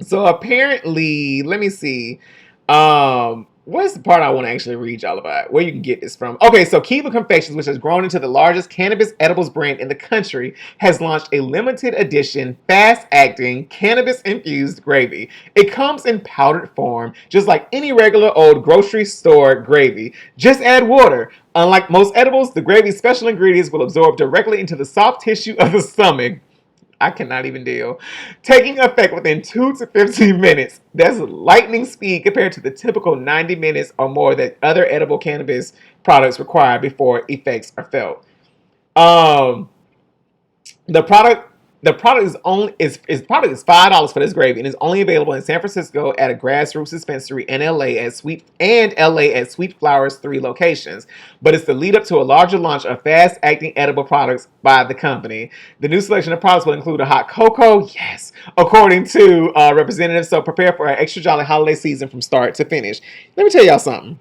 So apparently, let me see. What's the part I want to actually read y'all about? Where you can get this from. Okay, so Kiva Confections, which has grown into the largest cannabis edibles brand in the country, has launched a limited edition, fast-acting, cannabis-infused gravy. It comes in powdered form, just like any regular old grocery store gravy. Just add water. Unlike most edibles, the gravy's special ingredients will absorb directly into the soft tissue of the stomach. I cannot even deal. Taking effect within 2 to 15 minutes. That's lightning speed compared to the typical 90 minutes or more that other edible cannabis products require before effects are felt. The product The product is $5 for this gravy, and is only available in San Francisco at a Grassroots dispensary in LA at Sweet Flowers 3 locations. But it's the lead up to a larger launch of fast-acting edible products by the company. The new selection of products will include a hot cocoa, yes, according to representatives. So prepare for an extra jolly holiday season from start to finish. Let me tell y'all something.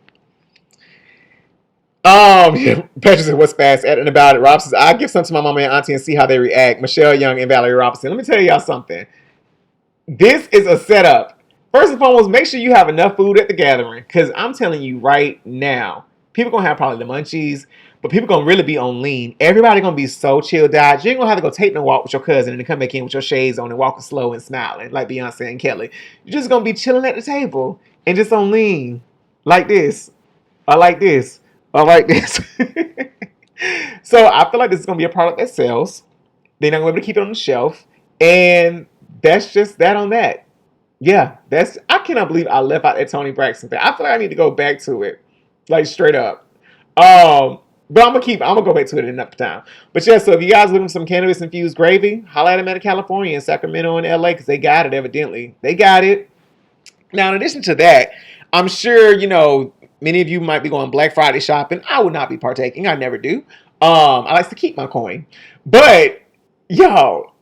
Patrick said, what's fast at and about it? Rob says, I give some to my mama and auntie and see how they react. Michelle Young and Valerie Robinson. Let me tell y'all something. This is a setup. First and foremost, make sure you have enough food at the gathering. Because I'm telling you right now, people going to have probably the munchies, but people going to really be on lean. Everybody going to be so chilled out. You ain't going to have to go take no walk with your cousin and then come back in with your shades on and walking slow and smiling like Beyonce and Kelly. You're just going to be chilling at the table and just on lean. Like this. Or like this. Or like this. So I feel like this is going to be a product that sells. They're not going to be able to keep it on the shelf. And that's just that on that. Yeah, I cannot believe I left out that Toni Braxton thing. I feel like I need to go back to it. Like straight up. But I'm gonna go back to it enough time. But yeah, so if you guys looking for some cannabis infused gravy, holla at them out of California and Sacramento and LA, because they got it evidently. They got it. Now, in addition to that, I'm sure, many of you might be going Black Friday shopping. I would not be partaking. I never do. I like to keep my coin. But,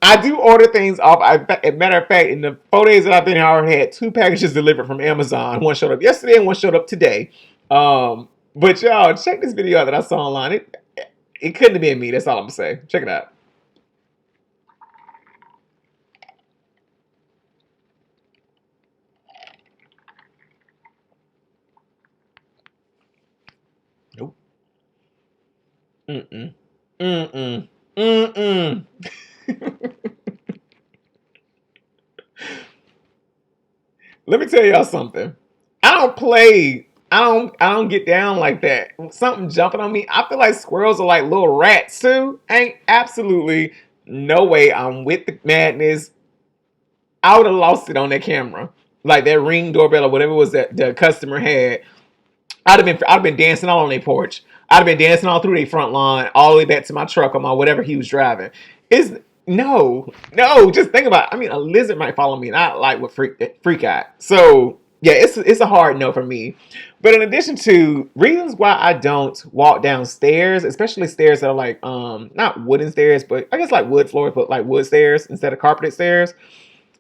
I do order things off. As a matter of fact, in the 4 days that I've been here, I already had 2 packages delivered from Amazon. One showed up yesterday and one showed up today. But y'all, check this video out that I saw online. It couldn't have been me. That's all I'm going to say. Check it out. Nope. Mm-mm. Mm-mm. Mm-mm. Let me tell y'all something. I don't get down like that. Something jumping on me. I feel like squirrels are like little rats too. Ain't absolutely no way I'm with the madness. I would have lost it on that camera. Like that Ring doorbell or whatever it was that the customer had. I'd have been dancing all on their porch. I'd have been dancing all through their front lawn, all the way back to my truck or my whatever he was driving. No, just think about it. I mean, a lizard might follow me and I like what freak out. So yeah, it's a hard no for me. But in addition to reasons why I don't walk down stairs, especially stairs that are like not wooden stairs, but I guess like wood floors, but like wood stairs instead of carpeted stairs.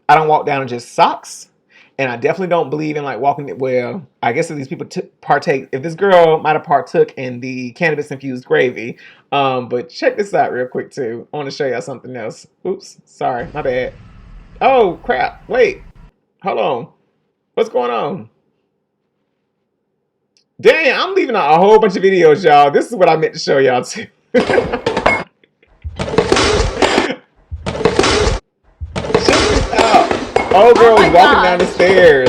I don't walk down in just socks. And I definitely don't believe in like walking. Well, I guess if these people partake, if this girl might have partook in the cannabis infused gravy. But check this out real quick too. I want to show y'all something else. Oops, sorry, my bad. Oh crap! Wait, hold on. What's going on? Dang, I'm leaving out a whole bunch of videos, y'all. This is what I meant to show y'all too. Old girl was walking down the stairs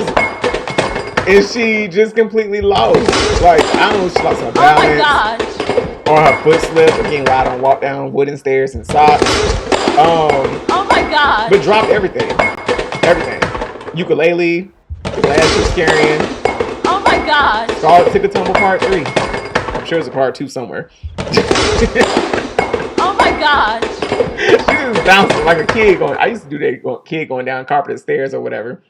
and she just completely lost. Like, I don't know if she lost her balance or her foot slipped. Again, why I don't walk down wooden stairs and socks. Oh my god. But dropped everything. Everything. Ukulele, the glass she was carrying. Oh my god. Scarlet Ticket Tumble Part 3. I'm sure there's a Part 2 somewhere. Oh my gosh. She was bouncing like a kid going. I used to do that, kid going down carpeted stairs or whatever.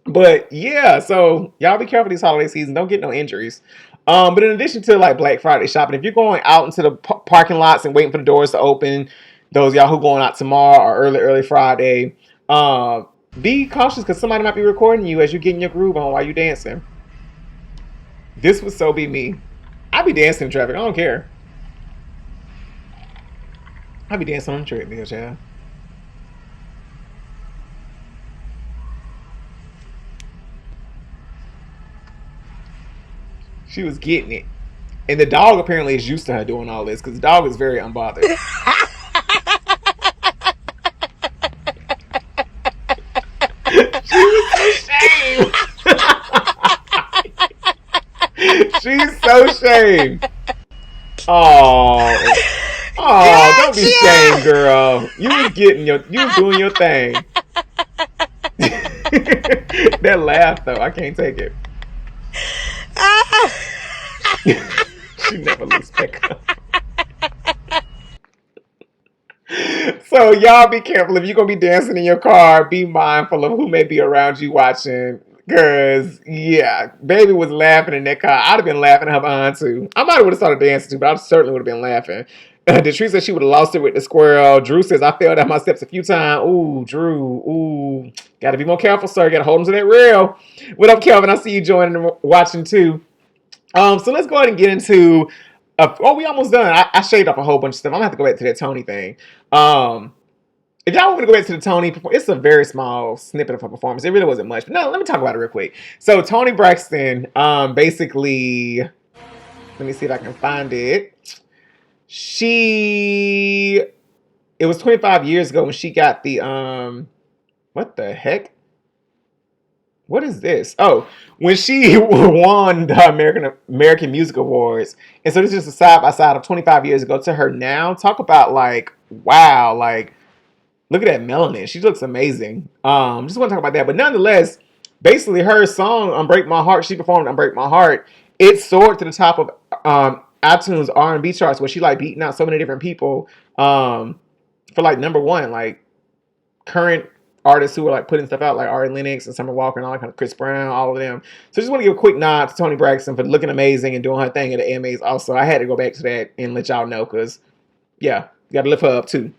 But yeah, so y'all be careful this holiday season. Don't get no injuries. But in addition to like Black Friday shopping, if you're going out into the parking lots and waiting for the doors to open, those y'all who going out tomorrow or early Friday, be cautious because somebody might be recording you as you're getting your groove on while you're dancing. This would so be me. I be dancing in traffic. I don't care. I be dancing on the treadmill, child. She was getting it. And the dog apparently is used to her doing all this because the dog is very unbothered. She was so ashamed. She's so ashamed. Oh, don't be ashamed, girl. You was doing your thing. That laugh though, I can't take it. She never looks back up. So y'all be careful. If you're going to be dancing in your car, be mindful of who may be around you watching. Because, yeah, baby was laughing in that car. I'd have been laughing at her behind, too. I might have started dancing, too, but I certainly would have been laughing. Detree said she would have lost it with the squirrel. Drew says, I fell down my steps a few times. Ooh, Drew. Ooh. Got to be more careful, sir. Got to hold him to that rail. What up, Kelvin? I see you joining and watching, too. So let's go ahead and get into... we almost done. I shaved up a whole bunch of stuff. I'm going to have to go back to that Tony thing. If y'all want me to go back to the Tony, it's a very small snippet of her performance. It really wasn't much. But no, let me talk about it real quick. So Toni Braxton, basically, let me see if I can find it. It was 25 years ago when she got the, what the heck? What is this? Oh, when she won the American Music Awards. And so this is just a side by side of 25 years ago to her now. Talk about like, wow, like, look at that melanin. She looks amazing. Just want to talk about that. But nonetheless, basically her song, Unbreak My Heart, she performed Unbreak My Heart. It soared to the top of iTunes R&B charts where she like beating out so many different people for like number one, like current artists who were like putting stuff out like Ari Lennox and Summer Walker and all that kind of Chris Brown, all of them. So I just want to give a quick nod to Toni Braxton for looking amazing and doing her thing at the AMAs also. I had to go back to that and let y'all know because, yeah, you got to lift her up too.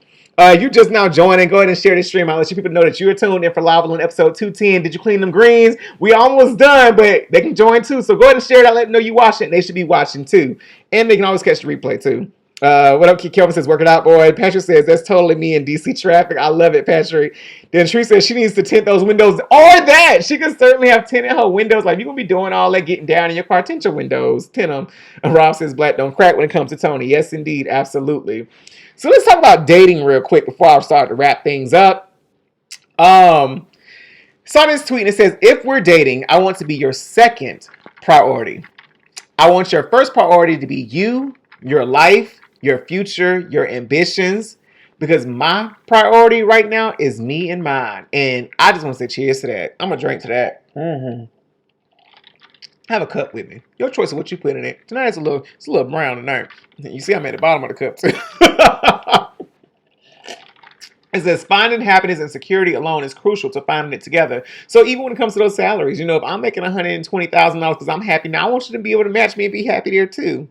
You just now joining. Go ahead and share this stream. I'll let you people know that you're tuned in for Live on episode 210. Did you clean them greens? We almost done, but they can join too. So go ahead and share that. Let them know you watching. They should be watching too. And they can always catch the replay too. What up, Kelvin says, work it out, boy. Patrick says, that's totally me in DC traffic. I love it, Patrick. Then Tree says she needs to tint those windows. Or that! She can certainly have tint in her windows. Like, you're going to be doing all that getting down in your car. Tint your windows. Tint them. And Rob says, black don't crack when it comes to Toni. Yes, indeed. Absolutely. So let's talk about dating real quick before I start to wrap things up. Saw this tweet and it says, if we're dating, I want to be your second priority. I want your first priority to be you, your life, your future, your ambitions, because my priority right now is me and mine. And I just want to say cheers to that. I'm going to drink to that. Have a cup with me. Your choice of what you put in it. Tonight it's a little brown tonight. You see I'm at the bottom of the cup too. It says finding happiness and security alone is crucial to finding it together. So even when it comes to those salaries, you know, if I'm making $120,000 because I'm happy now, I want you to be able to match me and be happy there too.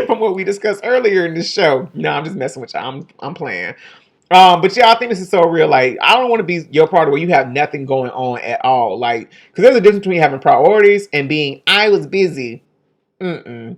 From what we discussed earlier in this show. No, I'm just messing with you. I'm playing. But yeah, I think this is so real. Like, I don't want to be your party where you have nothing going on at all. Like, because there's a difference between having priorities and being, I was busy. Because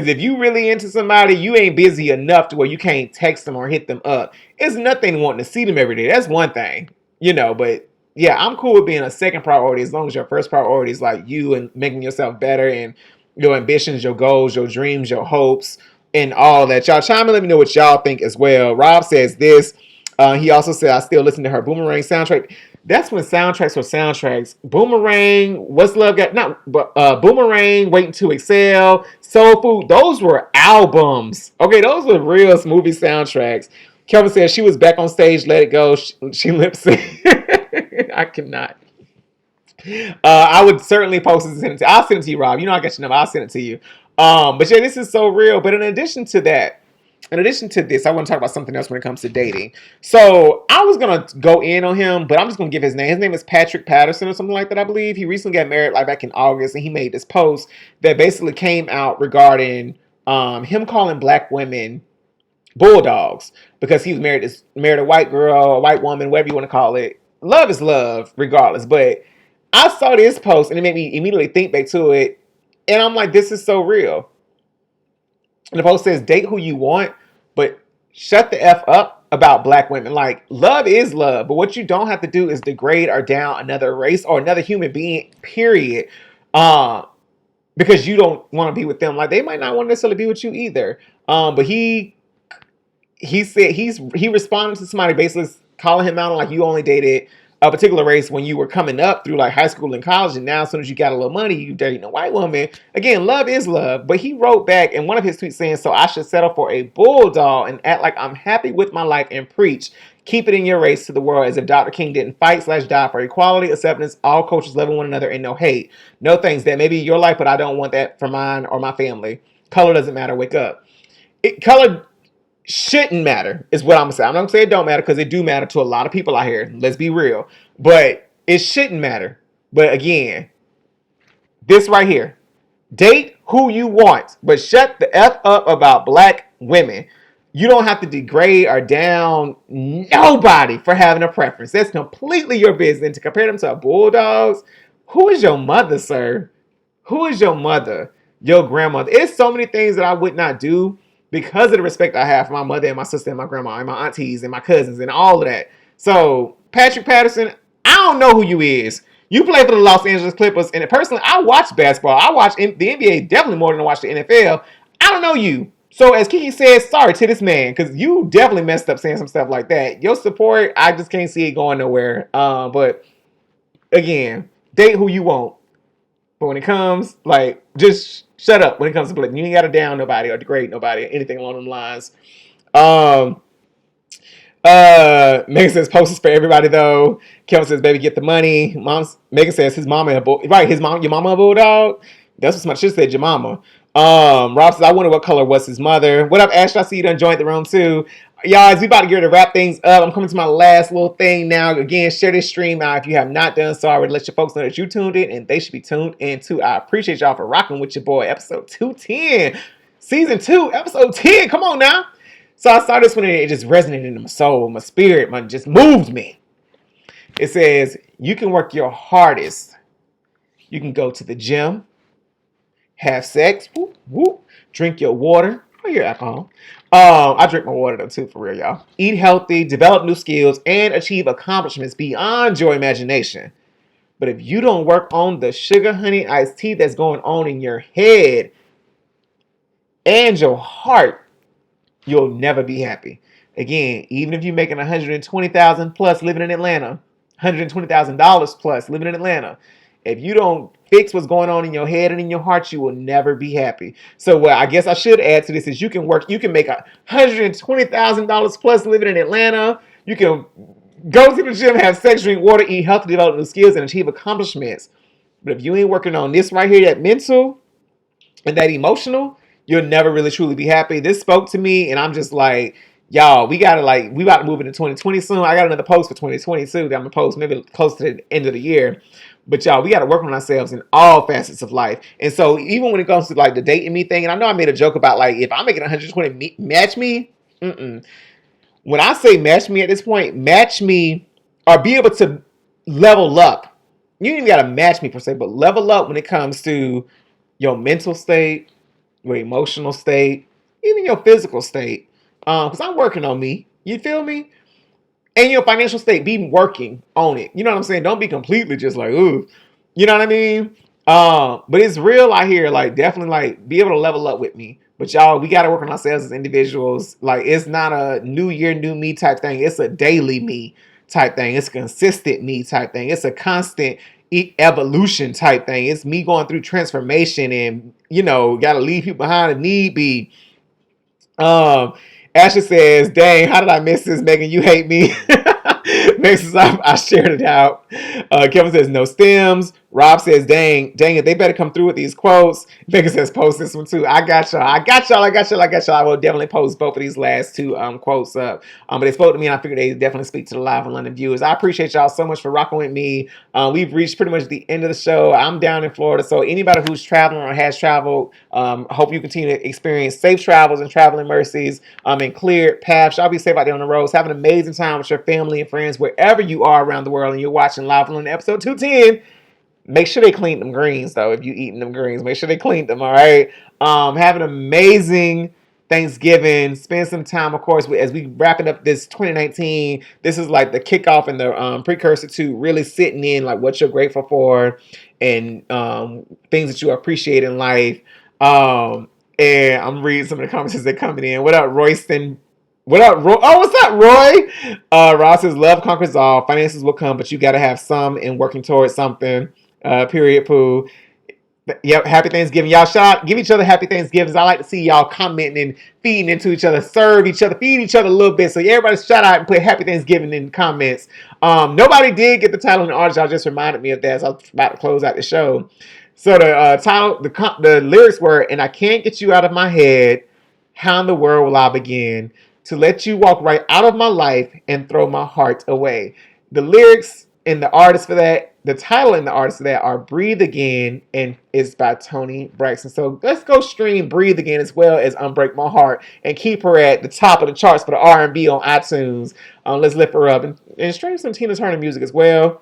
if you really into somebody, you ain't busy enough to where you can't text them or hit them up. It's nothing wanting to see them every day. That's one thing, you know, but yeah, I'm cool with being a second priority as long as your first priority is like you and making yourself better and your ambitions, your goals, your dreams, your hopes, and all that. Y'all chime in, let me know what y'all think as well. Rob says this. He also said, I still listen to her Boomerang soundtrack. That's when soundtracks were soundtracks. Boomerang, What's Love Got? Not, but Boomerang, Waiting to Excel, Soul Food. Those were albums. Okay, those were real movie soundtracks. Kelvin said she was back on stage, Let It Go. She lip synced. I cannot. I would certainly post this and send it to you. I'll send it to you, Rob. You know I got your number. I'll send it to you. But yeah, this is so real. But in addition to this, I want to talk about something else when it comes to dating. So I was going to go in on him, but I'm just going to give his name. His name is Patrick Patterson or something like that, I believe. He recently got married like back in August, and he made this post that basically came out regarding him calling black women bulldogs because he was married a white girl, a white woman, whatever you want to call it. Love is love, regardless. But I saw this post and it made me immediately think back to it. And I'm like, this is so real. And the post says, date who you want, but shut the F up about black women. Like, love is love. But what you don't have to do is degrade or down another race or another human being, period. Because you don't want to be with them. Like, they might not want to necessarily be with you either. But he said he responded to somebody basically calling him out on like you only dated a particular race when you were coming up through like high school and college, and now as soon as you got a little money, you dating a white woman. Again, love is love. But he wrote back in one of his tweets saying, so I should settle for a bulldog and act like I'm happy with my life and preach. Keep it in your race to the world as if Dr. King didn't fight/die for equality, acceptance, all cultures loving one another, and no hate. No thanks. That may be your life, but I don't want that for mine or my family. Color doesn't matter. Wake up. Color shouldn't matter is what I'm gonna say. I'm not gonna say it don't matter because it do matter to a lot of people out here. Let's be real. But it shouldn't matter. But again, this right here. Date who you want, but shut the F up about black women. You don't have to degrade or down nobody for having a preference. That's completely your business. And to compare them to bulldogs, who is your mother, sir? Who is your mother? Your grandmother. It's so many things that I would not do because of the respect I have for my mother and my sister and my grandma and my aunties and my cousins and all of that. So, Patrick Patterson, I don't know who you is. You play for the Los Angeles Clippers, and personally, I watch basketball. I watch the NBA definitely more than I watch the NFL. I don't know you. So, as Kiki says, sorry to this man, because you definitely messed up saying some stuff like that. Your support, I just can't see it going nowhere. But, again, date who you want. But when it comes, like, just shut up when it comes to black. You ain't got to down nobody or degrade nobody or anything along those lines. Megan says posters for everybody though. Kevin says baby get the money. Megan says his mama your mama a bulldog. That's what somebody should said, your mama. Rob says I wonder what color was his mother. What up, Ash? I see you done joined the room too. Y'all, as we about to get ready to wrap things up, I'm coming to my last little thing now. Again, share this stream out if you have not done so. I would let your folks know that you tuned in and they should be tuned in too. I appreciate y'all for rocking with your boy. Episode 210, season 2, episode 10. Come on now. So I saw this one and it just resonated in my soul, my spirit, just moved me. It says, you can work your hardest. You can go to the gym, have sex, whoop, whoop, drink your water, or your alcohol. I drink my water though too, for real, y'all. Eat healthy, develop new skills, and achieve accomplishments beyond your imagination. But if you don't work on the sugar, honey, iced tea that's going on in your head and your heart, you'll never be happy. Again, even if you're making $120,000 plus living in Atlanta, $120,000 plus living in Atlanta, if you don't fix what's going on in your head and in your heart, you will never be happy. So what I guess I should add to this is you can make $120,000 plus living in Atlanta. You can go to the gym, have sex, drink water, eat healthy, develop new skills, and achieve accomplishments. But if you ain't working on this right here, that mental and that emotional, you'll never really truly be happy. This spoke to me, and I'm just like, y'all, we about to move into 2020 soon. I got another post for 2022 that I'm gonna post maybe close to the end of the year. But y'all, we got to work on ourselves in all facets of life. And so even when it comes to like the dating me thing, and I know I made a joke about like, if I'm making 120, match me. When I say match me at this point, match me or be able to level up. You ain't even got to match me per se, but level up when it comes to your mental state, your emotional state, even your physical state. Because I'm working on me. You feel me? And your financial state, be working on it. You know what I'm saying? Don't be completely just like, ooh. You know what I mean? But it's real out here. Like, definitely, like, be able to level up with me. But y'all, we got to work on ourselves as individuals. Like, it's not a new year, new me type thing. It's a daily me type thing. It's a consistent me type thing. It's a constant evolution type thing. It's me going through transformation and, you know, got to leave people behind if need be. Ashley says, dang, how did I miss this, Megan? You hate me. Megan says, I shared it out. Kevin says, no stems. Rob says, dang it, they better come through with these quotes. Megan says, post this one too. I got y'all. I will definitely post both of these last two quotes up. But they spoke to me and I figured they definitely speak to the live in London viewers. I appreciate y'all so much for rocking with me. We've reached pretty much the end of the show. I'm down in Florida, so anybody who's traveling or has traveled, hope you continue to experience safe travels and traveling mercies and clear paths. Y'all be safe out there on the roads. Have an amazing time with your family and friends wherever you are around the world and you're watching live in London episode 210. Make sure they clean them greens, though. If you eating them greens, make sure they clean them, all right? Have an amazing Thanksgiving. Spend some time, of course, as we wrapping up this 2019. This is like the kickoff and the precursor to really sitting in like what you're grateful for and things that you appreciate in life. And I'm reading some of the comments that are coming in. What up, Royston? What up, Roy? Oh, what's up, Roy? Ross says, love conquers all. Finances will come, but you got to have some and working towards something. Period, Pooh. Yep, happy Thanksgiving. Y'all give each other happy Thanksgivings. I like to see y'all commenting and feeding into each other, serve each other, feed each other a little bit. So everybody shout out and put happy Thanksgiving in the comments. Nobody did get the title and the artist. Y'all just reminded me of that as I was about to close out the show. So the title, the lyrics were, and I can't get you out of my head. How in the world will I begin? to let you walk right out of my life and throw my heart away. The lyrics and the artist for that, the title and the artist for that are Breathe Again, and it's by Toni Braxton. So let's go stream Breathe Again as well as Unbreak My Heart and keep her at the top of the charts for the R&B on iTunes. Let's lift her up and stream some Tina Turner music as well.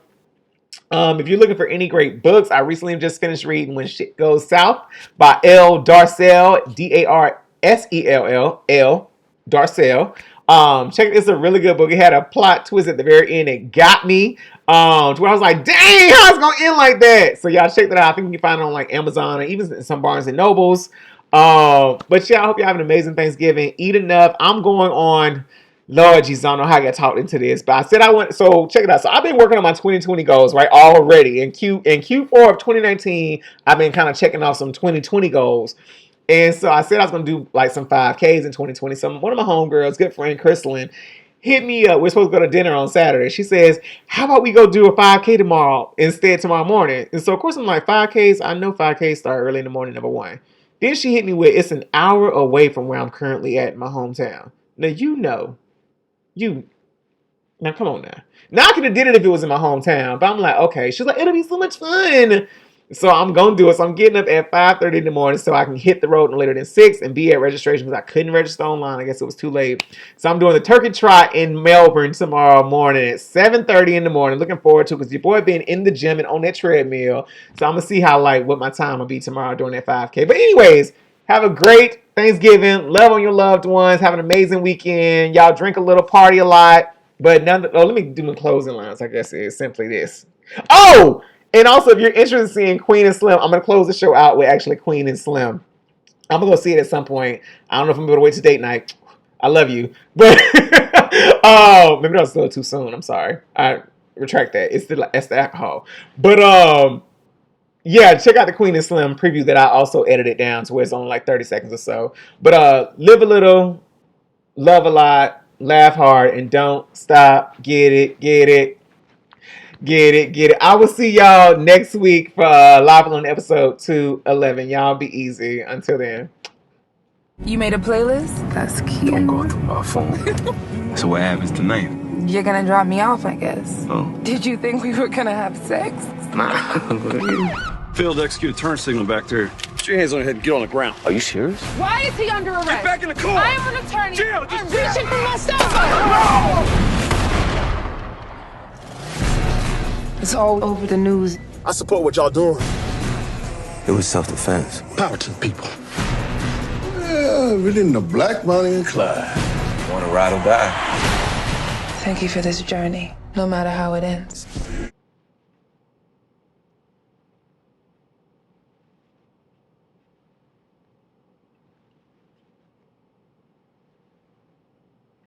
If you're looking for any great books, I recently just finished reading When Shit Goes South by L. Darcell, Darsell, Darcell. Check it. It's a really good book. It had a plot twist at the very end. It got me. To where I was like, dang, how it's gonna end like that? So y'all check that out. I think you can find it on like Amazon or even some Barnes and Nobles. But yeah, I hope you have an amazing Thanksgiving. Eat enough. I'm going on. Lord Jesus, I don't know how I got talked into this, but I said I went. So check it out. So I've been working on my 2020 goals, right, already. In Q4 of 2019, I've been kind of checking off some 2020 goals. And so I said I was going to do like some 5Ks in 2020. So one of my homegirls, good friend, Crystalline, hit me up. We're supposed to go to dinner on Saturday. She says, how about we go do a 5K tomorrow morning? And so, of course, I'm like, 5Ks? I know 5Ks start early in the morning, number one. Then she hit me with, it's an hour away from where I'm currently at in my hometown. Now, now come on now. Now I could have did it if it was in my hometown, but I'm like, okay. She's like, it'll be so much fun. So I'm going to do it. So I'm getting up at 5:30 in the morning so I can hit the road no later than 6 and be at registration because I couldn't register online. I guess it was too late. So I'm doing the turkey trot in Melbourne tomorrow morning at 7:30 in the morning. Looking forward to it because your boy been in the gym and on that treadmill. So I'm going to see what my time will be tomorrow during that 5K. But anyways, have a great Thanksgiving. Love on your loved ones. Have an amazing weekend. Y'all drink a little, party a lot. But let me do my closing lines. I guess it's simply this. Oh! And also, if you're interested in seeing Queen and Slim, I'm going to close the show out with actually Queen and Slim. I'm going to go see it at some point. I don't know if I'm going to wait to date night. I love you. But maybe that's still too soon. I'm sorry. I retract that. It's the alcohol. But yeah, check out the Queen and Slim preview that I also edited down to where it's only like 30 seconds or so. But live a little, love a lot, laugh hard, and don't stop. Get it. I will see y'all next week for Live on episode 211. Y'all be easy. Until then. You made a playlist? That's cute. Don't go through my phone. So what happens tonight? You're gonna drop me off, I guess. Oh. Did you think we were gonna have sex? Nah. Failed to execute a turn signal back there. Put your hands on your head and get on the ground. Are you serious? Why is he under arrest? Get back in the car! I am an attorney. Jill, I'm reaching for my cell phone. It's all over the news. I support what y'all doing. It was self-defense. Power to the people. Yeah, we're in the Black Bonnie and Clyde. Want to ride or die? Thank you for this journey, no matter how it ends.